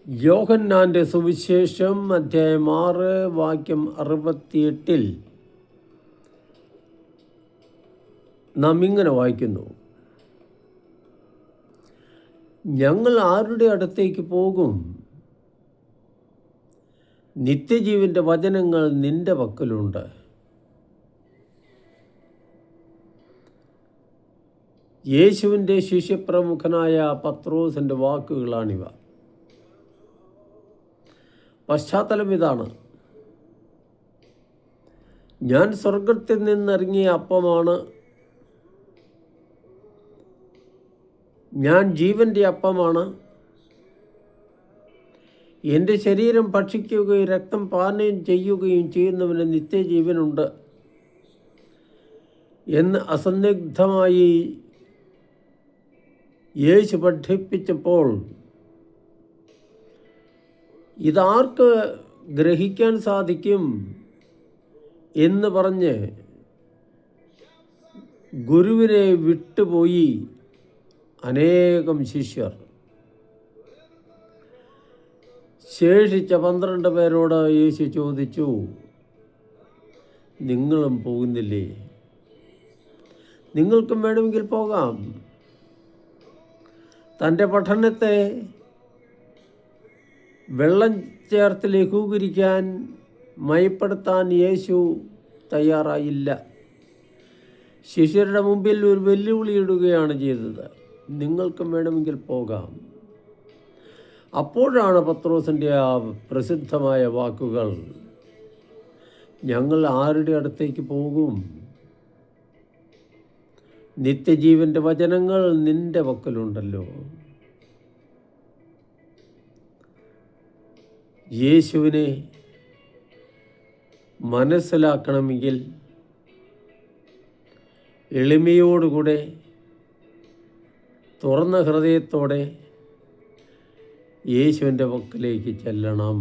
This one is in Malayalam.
യോഹന്നാൻ്റെ സുവിശേഷം അധ്യായം 6 വാക്യം 68 നാം ഇങ്ങനെ വായിക്കുന്നു: ഞങ്ങൾ ആരുടെ അടുത്തേക്ക് പോകും? നിത്യജീവൻ്റെ വചനങ്ങൾ നിന്റെ പക്കലുണ്ട്. യേശുവിൻ്റെ ശിഷ്യപ്രമുഖനായ പത്രോസിൻ്റെ വാക്കുകളാണിവ. പശ്ചാത്തലം ഇതാണ്: ഞാൻ സ്വർഗത്തിൽ നിന്നിറങ്ങിയ അപ്പമാണ്, ഞാൻ ജീവൻ്റെ അപ്പമാണ്. എൻ്റെ ശരീരം ഭക്ഷിക്കുകയും രക്തം പാനം ചെയ്യുകയും ചെയ്യുന്നവന് നിത്യജീവനുണ്ട് എന്ന് അസന്നിഗ്ധമായി യേശു പഠിപ്പിച്ചപ്പോൾ ഇതാർക്ക് ഗ്രഹിക്കാൻ സാധിക്കും എന്ന് പറഞ്ഞ് ഗുരുവിനെ വിട്ടുപോയി അനേകം ശിഷ്യർ. ശേഷിച്ച 12 പേരോട് യേശു ചോദിച്ചു: നിങ്ങളും പോകുന്നില്ലേ? നിങ്ങൾക്കും വേണമെങ്കിൽ പോകാം. തൻ്റെ പഠനത്തെ വെള്ളം ചേർത്ത് ലഘൂകരിക്കാൻ, മയപ്പെടുത്താൻ യേശു തയ്യാറായില്ല. ശിഷ്യരുടെ മുമ്പിൽ ഒരു വെല്ലുവിളി ഇടുകയാണ് ചെയ്തത്: നിങ്ങൾക്കും വേണമെങ്കിൽ പോകാം. അപ്പോഴാണ് പത്രോസിൻ്റെ ആ പ്രസിദ്ധമായ വാക്കുകൾ: ഞങ്ങൾ ആരുടെ അടുത്തേക്ക് പോകും? നിത്യജീവൻ്റെ വചനങ്ങൾ നിന്റെ പക്കലുണ്ടല്ലോ. യേശുവിനെ മനസ്സിലാക്കണമെങ്കിൽ എളിമയോടുകൂടെ, തുറന്ന ഹൃദയത്തോടെ യേശുവിൻ്റെ പക്കലേക്ക് ചെല്ലണം.